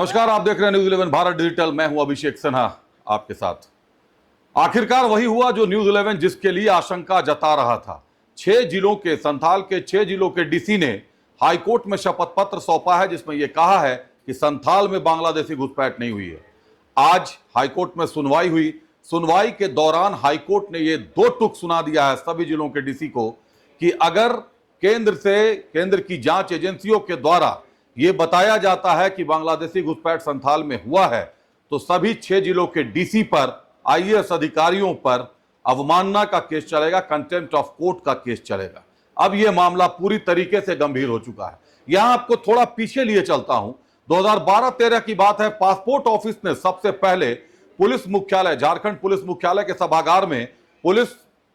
नमस्कार, आप देख रहे हैं न्यूज 11 भारत डिजिटल। मैं हूं अभिषेक सिन्हा आपके साथ। आखिरकार वही हुआ जो न्यूज 11 जिसके लिए आशंका जता रहा था। 6 जिलों के संथाल के 6 जिलों के डीसी ने हाईकोर्ट में शपथ पत्र सौंपा है जिसमें यह कहा है कि संथाल में बांग्लादेशी घुसपैठ नहीं हुई है। आज हाईकोर्ट में सुनवाई हुई। सुनवाई के दौरान हाईकोर्ट ने यह 2 टुक सुना दिया है सभी जिलों के डीसी को कि अगर केंद्र की जांच एजेंसियों के द्वारा यह बताया जाता है कि बांग्लादेशी घुसपैठ संथाल में हुआ है तो सभी 6 जिलों के डीसी पर, आईएएस अधिकारियों पर अवमानना का केस चलेगा, कंटेम्प्ट ऑफ कोर्ट का केस चलेगा। अब यह मामला पूरी तरीके से गंभीर हो चुका है। यहां आपको थोड़ा पीछे लिए चलता हूं। 2012-13 की बात है। पासपोर्ट ऑफिस ने सबसे पहले पुलिस मुख्यालय, झारखंड पुलिस मुख्यालय के सभागार में पुलिस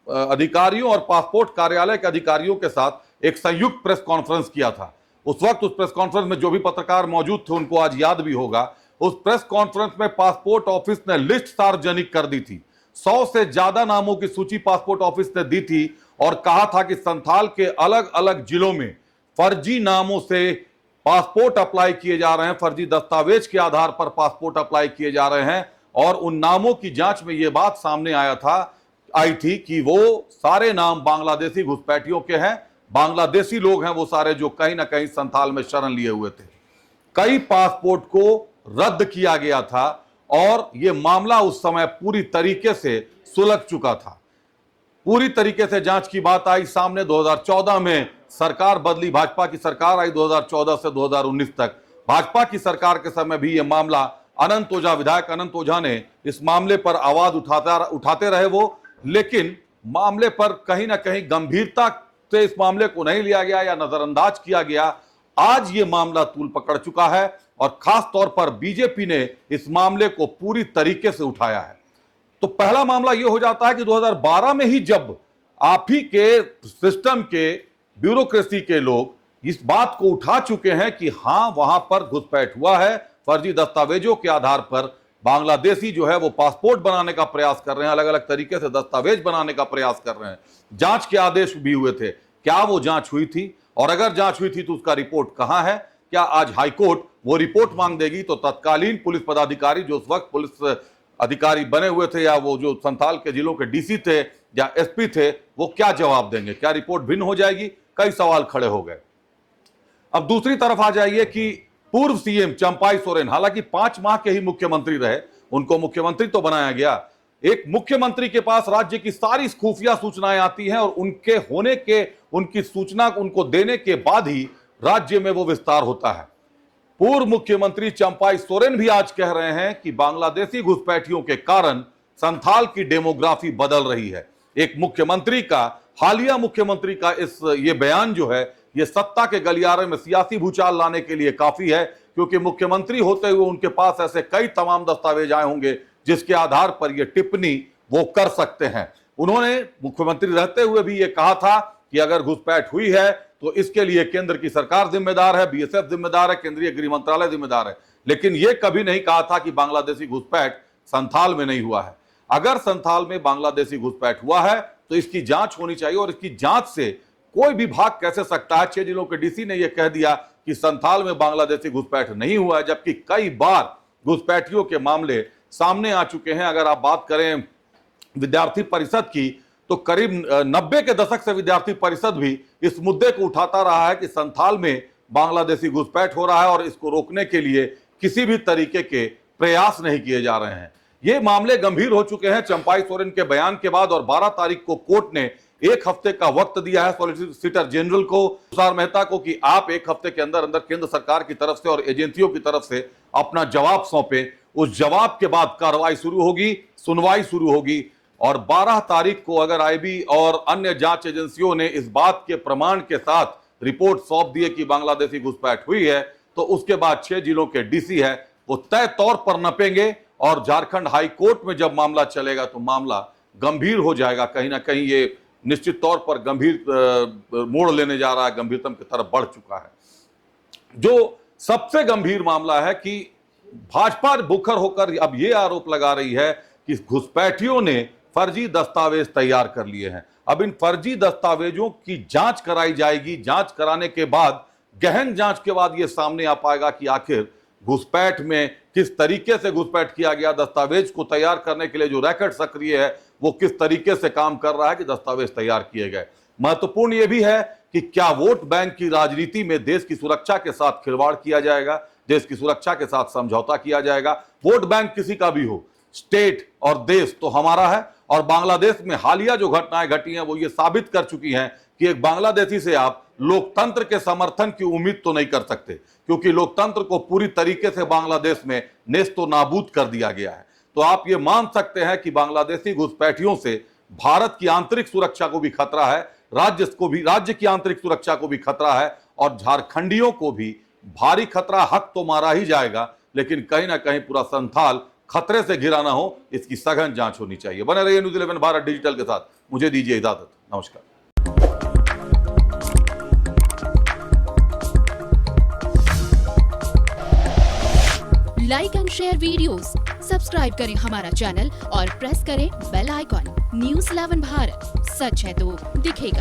अधिकारियों और पासपोर्ट कार्यालय के अधिकारियों के साथ एक संयुक्त प्रेस कॉन्फ्रेंस किया था। उस वक्त उस प्रेस कॉन्फ्रेंस में जो भी पत्रकार मौजूद थे उनको आज याद भी होगा। उस प्रेस कॉन्फ्रेंस में पासपोर्ट ऑफिस ने लिस्ट सार्वजनिक कर दी थी। 100 से ज्यादा नामों की सूची पासपोर्ट ऑफिस ने दी थी और कहा था कि संथाल के अलग अलग जिलों में फर्जी नामों से पासपोर्ट अप्लाई किए जा रहे हैं, फर्जी दस्तावेज के आधार पर पासपोर्ट अप्लाई किए जा रहे हैं। और उन नामों की जांच में यह बात सामने आई थी कि वो सारे नाम बांग्लादेशी घुसपैठियों के हैं, बांग्लादेशी लोग हैं वो सारे, जो कहीं ना कहीं संथाल में शरण लिए हुए थे। कई पासपोर्ट को रद्द किया गया था और यह मामला उस समय पूरी तरीके से सुलझ चुका था। पूरी तरीके से जांच की बात आई सामने। 2014 में सरकार बदली, भाजपा की सरकार आई 2014 से 2019 तक। भाजपा की सरकार के समय भी यह मामला अनंत ओझा, विधायक अनंत ओझा ने इस मामले पर आवाज उठाते रहे वो, लेकिन मामले पर कहीं ना कहीं गंभीरता से इस मामले को नहीं लिया गया या नजरअंदाज किया गया। आज यह मामला तूल पकड़ चुका है और खास तौर पर बीजेपी ने इस मामले को पूरी तरीके से उठाया है। तो पहला मामला यह हो जाता है कि 2012 में ही जब आप ही के सिस्टम के, ब्यूरोक्रेसी के लोग इस बात को उठा चुके हैं कि हां वहां पर घुसपैठ हुआ है, फर्जी दस्तावेजों के आधार पर बांग्लादेशी जो है वो पासपोर्ट बनाने का प्रयास कर रहे हैं, अलग अलग तरीके से दस्तावेज बनाने का प्रयास कर रहे हैं। जांच के आदेश भी हुए थे। क्या वो जांच हुई थी? और अगर जांच हुई थी तो उसका रिपोर्ट कहां है? क्या आज हाईकोर्ट वो रिपोर्ट मांग देगी तो तत्कालीन पुलिस पदाधिकारी जो उस वक्त पुलिस अधिकारी बने हुए थे या वो जो संथाल के जिलों के डीसी थे या एसपी थे, वो क्या जवाब देंगे? क्या रिपोर्ट भिन्न हो जाएगी? कई सवाल खड़े हो गए। अब दूसरी तरफ आ जाइए कि पूर्व सीएम चंपाई सोरेन, हालांकि 5 माह के ही मुख्यमंत्री रहे, उनको मुख्यमंत्री तो बनाया गया। एक मुख्यमंत्री के पास राज्य की सारी खुफिया सूचनाएं आती हैं और उनके होने के, उनकी सूचना उनको देने के बाद ही राज्य में वो विस्तार होता है। पूर्व मुख्यमंत्री चंपाई सोरेन भी आज कह रहे हैं कि बांग्लादेशी घुसपैठियों के कारण संथाल की डेमोग्राफी बदल रही है। एक मुख्यमंत्री का, हालिया मुख्यमंत्री का ये बयान जो है, ये सत्ता के गलियारे में सियासी भूचाल लाने के लिए काफी है, क्योंकि मुख्यमंत्री होते हुए उनके पास ऐसे कई तमाम दस्तावेज आए होंगे जिसके आधार पर यह टिप्पणी वो कर सकते हैं। उन्होंने मुख्यमंत्री रहते हुए भी ये कहा था कि अगर घुसपैठ हुई है तो इसके लिए केंद्र की सरकार जिम्मेदार है, बीएसएफ जिम्मेदार है, केंद्रीय गृह मंत्रालय जिम्मेदार है, लेकिन यह कभी नहीं कहा था कि बांग्लादेशी घुसपैठ संथाल में नहीं हुआ है। अगर संथाल में बांग्लादेशी घुसपैठ हुआ है तो इसकी जांच होनी चाहिए और इसकी जांच से कोई भी भाग कैसे सकता है। 6 जिलों के डीसी ने यह कह दिया कि संथाल में बांग्लादेशी घुसपैठ नहीं हुआ है, जबकि कई बार घुसपैठियों के मामले सामने आ चुके हैं। अगर आप बात करें विद्यार्थी परिषद की तो करीब 90 के दशक से विद्यार्थी परिषद भी इस मुद्दे को उठाता रहा है कि संथाल में बांग्लादेशी घुसपैठ हो रहा है और इसको रोकने के लिए किसी भी तरीके के प्रयास नहीं किए जा रहे हैं। ये मामले गंभीर हो चुके हैं चंपाई सोरेन के बयान के बाद और 12 तारीख को कोर्ट ने 1 हफ्ते का वक्त दिया है सॉलिसिटर जनरल को, तुषार मेहता को, कि आप 1 हफ्ते के अंदर अंदर केंद्र सरकार की तरफ से और एजेंसियों की तरफ से अपना जवाब सौंपे। उस जवाब के बाद कार्रवाई शुरू होगी, सुनवाई शुरू होगी और 12 तारीख को अगर आईबी और अन्य जांच एजेंसियों ने इस बात के प्रमाण के साथ रिपोर्ट सौंप दी कि बांग्लादेशी घुसपैठ हुई है तो उसके बाद 6 जिलों के डीसी है वो तय तौर पर नपेंगे और झारखंड हाई कोर्ट में जब मामला चलेगा तो मामला गंभीर हो जाएगा। कहीं ना कहीं ये निश्चित तौर पर गंभीर मोड़ लेने जा रहा है, गंभीरतम की तरफ बढ़ चुका है। जो सबसे गंभीर मामला है कि भाजपा बुखर होकर अब यह आरोप लगा रही है कि घुसपैठियों ने फर्जी दस्तावेज तैयार कर लिए हैं। अब इन फर्जी दस्तावेजों की जांच कराई जाएगी। जांच कराने के बाद, गहन जांच के बाद यह सामने आ पाएगा कि आखिर घुसपैठ में किस तरीके से घुसपैठ किया गया, दस्तावेज को तैयार करने के लिए जो रैकेट सक्रिय है वो किस तरीके से काम कर रहा है कि दस्तावेज तैयार किए गए। महत्वपूर्ण यह भी है कि क्या वोट बैंक की राजनीति में देश की सुरक्षा के साथ खिलवाड़ किया जाएगा, देश की सुरक्षा के साथ समझौता किया जाएगा। वोट बैंक किसी का भी हो, स्टेट और देश तो हमारा है। और बांग्लादेश में हालिया जो घटनाएं घटी हैं वो ये साबित कर चुकी हैं कि एक बांग्लादेशी से आप लोकतंत्र के समर्थन की उम्मीद तो नहीं कर सकते, क्योंकि लोकतंत्र को पूरी तरीके से बांग्लादेश में नेस्तो नाबूद कर दिया गया है। तो आप ये मान सकते हैं कि बांग्लादेशी घुसपैठियों से भारत की आंतरिक सुरक्षा को भी खतरा है, राज्य की आंतरिक सुरक्षा को भी खतरा है, और झारखंडियों को भी भारी खतरा। हक तो मारा ही जाएगा, लेकिन कहीं ना कहीं पूरा संथाल खतरे से घिरा ना हो, इसकी सघन जांच होनी चाहिए। बने रहिए न्यूज़ 11 भारत डिजिटल के साथ। मुझे दीजिए इजाजत, नमस्कार। Like and share videos, subscribe करें हमारा चैनल और प्रेस करें बेल आइकॉन। न्यूज़ 11 भारत, सच है तो दिखेगा।